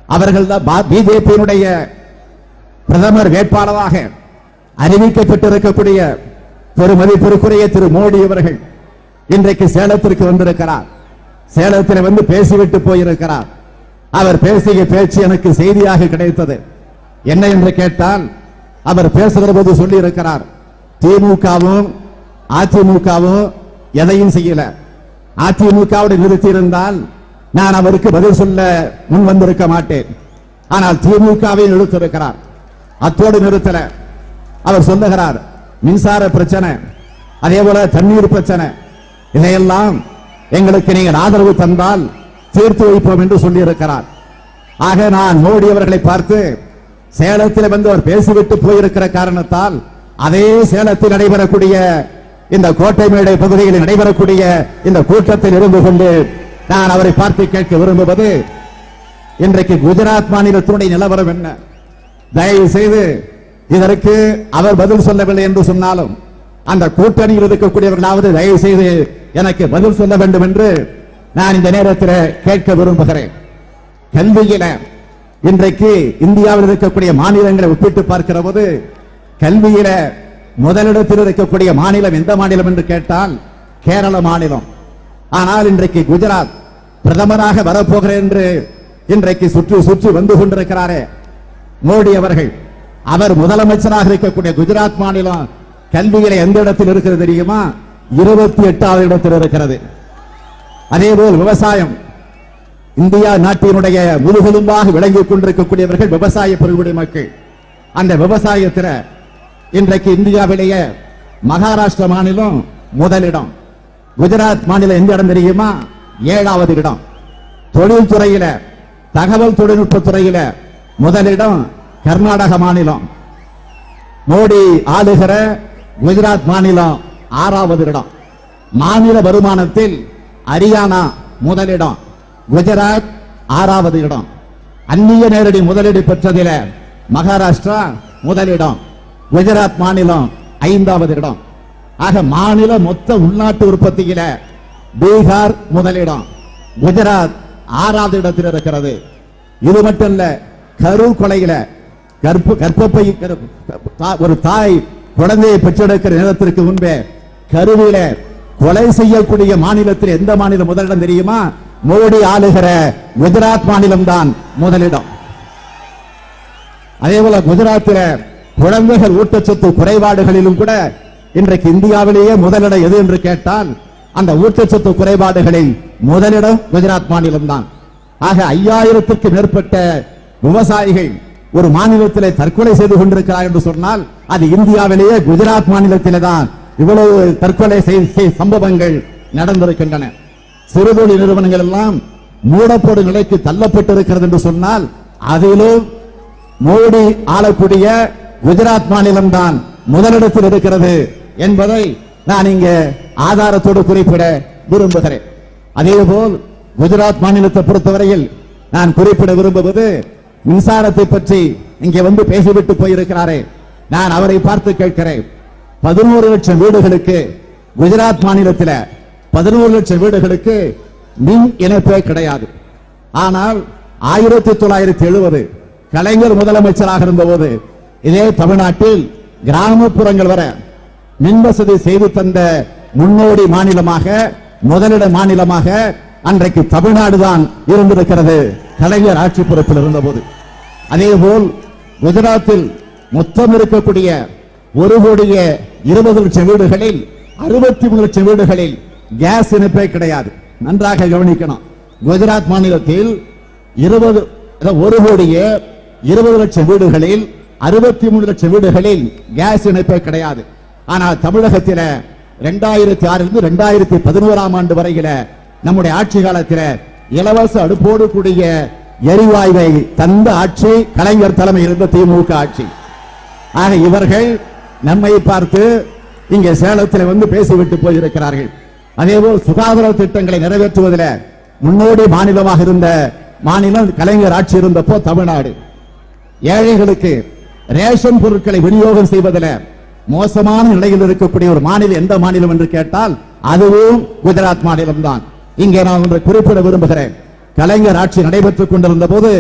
அவர்கள் தான் பிஜேபியினுடைய பிரதமர் வேட்பாளராக அறிவிக்கப்பட்டிருக்கக்கூடிய பெருமதிப்பிற்குரிய திரு மோடி அவர்கள் இன்றைக்கு சேலத்திற்கு வந்திருக்கிறார். சேலத்தில் வந்து பேசிவிட்டு போயிருக்கிறார். அவர் பேசிய பேச்சு எனக்கு செய்தியாக கிடைத்தது. என்ன என்று கேட்டால், அவர் பேசுகிற போது சொல்லி இருக்கிறார், திமுகவும் அதிமுகவும் எதையும் செய்யல. அதிமுகவோடு நிறுத்தியிருந்தால் நான் அவருக்கு பதில் சொல்ல முன் வந்திருக்க மாட்டேன். ஆனால் திமுகவை நிறுத்திருக்கிறார். அத்தோடு நிறுத்தல. அவர் சொல்லுகிறார், மின்சார பிரச்சனை, அதே போல தண்ணீர் பிரச்சனை, இதையெல்லாம் எங்களுக்கு நீங்கள் ஆதரவு தந்தால் தீர்த்து வைப்போம் என்று சொல்லி இருக்கிறார். ஆக நான் மோடி அவர்களை பார்த்து சேலத்தில் வந்து அவர் பேசிவிட்டு போயிருக்கிற காரணத்தால் அதே சேலத்தில் நடைபெறக்கூடிய இந்த கோட்டை மேடை பகுதியில் நடைபெறக்கூடிய இந்த கூட்டத்தில் இருந்து கொண்டு நான் அவரை பார்த்து கேட்க விரும்புவது, இன்றைக்கு குஜராத் மாநிலத்தினுடைய நிலவரம் என்ன? தயவு செய்து இதற்கு அவர் பதில் சொல்லவில்லை என்று சொன்னாலும் அந்த கூட்டணியில் இருக்கக்கூடியவர்களாவது தயவு செய்து எனக்கு பதில் சொல்ல வேண்டும் என்று நான் இந்த நேரத்தில் கேட்க விரும்புகிறேன். கல்வியில இன்றைக்கு இந்தியாவில் இருக்கக்கூடிய மாநிலங்களை ஒப்பிட்டு பார்க்கிற போது கல்வியில முதலிடத்தில் இருக்கக்கூடிய மாநிலம் எந்த மாநிலம் என்று கேட்டால் கேரள மாநிலம். ஆனால் இன்றைக்கு குஜராத் பிரதமராக வரப்போகிறேன் என்று இன்றைக்கு சுற்றி சுற்றி வந்து கொண்டிருக்கிறாரே மோடி அவர்கள், அவர் முதலமைச்சராக இருக்கக்கூடிய குஜராத் மாநிலம் கல்வியில எந்த இடத்தில் இருக்கிறது தெரியுமா? 28வது இடத்தில் இருக்கிறது. அதேபோல் விவசாயம், இந்தியா நாட்டினுடைய முதுகெலும்பாக விளங்கிக் கொண்டிருக்கக்கூடியவர்கள் விவசாய பெருங்குடி மக்கள். அந்த விவசாயத்தில் இன்றைக்கு இந்தியாவிலேயே மகாராஷ்டிரா மாநிலம் முதலிடம், குஜராத் மாநிலம் எந்த இடம் தெரியுமா? 7வது இடம். தொழில்துறையில, தகவல் தொழில்நுட்ப துறையில முதலிடம் கர்நாடக மாநிலம். மோடி ஆளுகிற குஜராத் மாநிலம் 6வது இடம். மாநில வருமானத்தில் ஹரியானா முதலிடம், குஜராத் 6வது இடம். அந்நிய நேரடி முதலீடு பெற்றதில மகாராஷ்டிரா முதலிடம், குஜராத் மாநிலம் 5வது இடம். ஆக மாநில மொத்த உள்நாட்டு உற்பத்தியில பீகார் முதலிடம், குஜராத் 6வது இடத்தில் இருக்கிறது. இது மட்டும் இல்ல, கரு கொலையில கர்ப்பப்பை ஒரு தாய் குழந்தையை பெற்றெடுக்கிற நேரத்திற்கு முன்பே கருவில கொலை செய்யக்கூடிய மாநிலத்தில் எந்த மாநிலம் முதலிடம் தெரியுமா? மோடி ஆளுகிற குஜராத் மாநிலம் தான் முதலிடம். அதே போல குஜராத்தில் குழந்தைகள் ஊட்டச்சத்து குறைபாடுகளிலும் கூட இன்றைக்கு இந்தியாவிலேயே முதலிடம் எது என்று கேட்டால் அந்த ஊட்டச்சத்து குறைபாடுகளில் முதலிடம் குஜராத் மாநிலம் தான். ஆக 5000த்திற்கு மேற்பட்ட விவசாயிகள் ஒரு மாநிலத்திலே தற்கொலை செய்து கொண்டிருக்கிறார் என்று சொன்னால் அது இந்தியாவிலேயே குஜராத் மாநிலத்திலே தான் இவ்வளவு தற்கொலை சம்பவங்கள் நடந்திருக்கின்றன. சிறுதொழில் நிறுவனங்கள் எல்லாம் மூடப்படும் நிலைக்கு தள்ளப்பட்டிருக்கிறது என்று சொன்னால் அதிலும் மோடி ஆளக்கூடிய குஜராத் மாநிலம் தான் முதலிடத்தில் இருக்கிறது என்பதை நான் இங்கே ஆதாரத்தோடு குறிப்பிட விரும்புகிறேன். அதேபோல் குஜராத் மாநிலத்தை பொறுத்தவரையில் நான் குறிப்பிட விரும்புவது மின்சாரத்தை பற்றி இங்கே வந்து பேசிவிட்டு போயிருக்கிறாரே, நான் அவரை பார்த்து கேட்கிறேன். 11 லட்சம் வீடுகளுக்கு குஜராத் மாநிலத்தில் 11 லட்சம் வீடுகளுக்கு மின் இணைப்பே கிடையாது. ஆனால் 1970 கலைஞர் முதலமைச்சராக இருந்தபோது இதே தமிழ்நாட்டில் கிராமப்புறங்கள் வர மின் வசதி செய்து தந்த முன்னோடி மாநிலமாக, முதலிட மாநிலமாக அன்றைக்கு தமிழ்நாடு தான் இருந்திருக்கிறது கலைஞர் ஆட்சி பொறுப்பில் இருந்தபோது. அதேபோல் குஜராத்தில் மொத்தம் இருக்கக்கூடிய 1,20 லட்சம் வீடுகளில் 63 லட்சம் வீடுகளில் கேஸ் இணைப்பே கிடையாது. நன்றாக கவனிக்கணும். குஜராத் மாநிலத்தில் 1,20 லட்சம் வீடுகளில் 63 லட்சம் வீடுகளில் கேஸ் இணைப்பே கிடையாது. ஆனால் தமிழகத்தில் 2006 2011 ஆண்டு வரையில நம்முடைய ஆட்சி காலத்தில் இலவச அடுப்போடு கூடிய எரிவாயுவை தந்த ஆட்சி கலைஞர் தலைமை இருந்த திமுக ஆட்சி. ஆக இவர்கள் நம்மை பார்த்து இங்கே சேலத்தில் வந்து பேசிவிட்டு போயிருக்கிறார்கள். அதேபோல் சுகாதார திட்டங்களை நிறைவேற்றுவதில் முன்னோடி மாநிலமாக இருந்த மாநிலம் கலைஞர் ஆட்சி இருந்தப்போ தமிழ்நாடு. ஏழைகளுக்கு ரேஷன் பொருட்களை விநியோகம் செய்வதில் மோசமான நிலையில் இருக்கக்கூடிய ஒரு மாநிலம் எந்த மாநிலம் என்று கேட்டால் அதுவும் குஜராத் மாநிலம் தான். இங்கே நான் ஒன்றை குறிப்பிட விரும்புகிறேன். கலைஞர் ஆட்சி நடைபெற்றுக் கொண்டிருந்த போது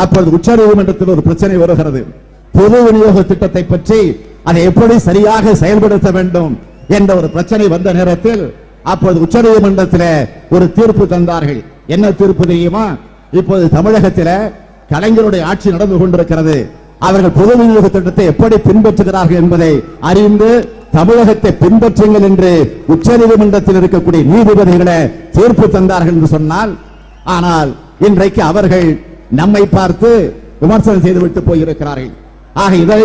அப்பொழுது உச்சநீதிமன்றத்தில் ஒரு பிரச்சனை வருகிறது. பொது விநியோக திட்டத்தை பற்றி அதை எப்படி சரியாக செயல்படுத்த வேண்டும் என்ற ஒரு பிரச்சனை வந்த நேரத்தில் அப்போது உச்சநீதிமன்றத்தில் ஒரு தீர்ப்பு தந்தார்கள். என்ன தீர்ப்பு தெரியுமா? இப்போது தமிழகத்தில் கலைஞருடைய ஆட்சி நடந்து கொண்டிருக்கிறது. அவர்கள் பொது விநியோக திட்டத்தை எப்படி பின்பற்றுகிறார்கள் என்பதை அறிந்து தமிழகத்தை பின்பற்றுங்கள் என்று உச்சநீதிமன்றத்தில் இருக்கக்கூடிய நீதிபதிகளை தீர்ப்பு தந்தார்கள் என்று சொன்னால், ஆனால் இன்றைக்கு அவர்கள் நம்மை பார்த்து விமர்சனம் செய்துவிட்டு போயிருக்கிறார்கள். ஆக இதை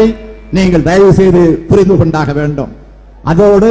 நீங்கள் தயவு செய்து புரிந்து கொண்டாக வேண்டும். அதோடு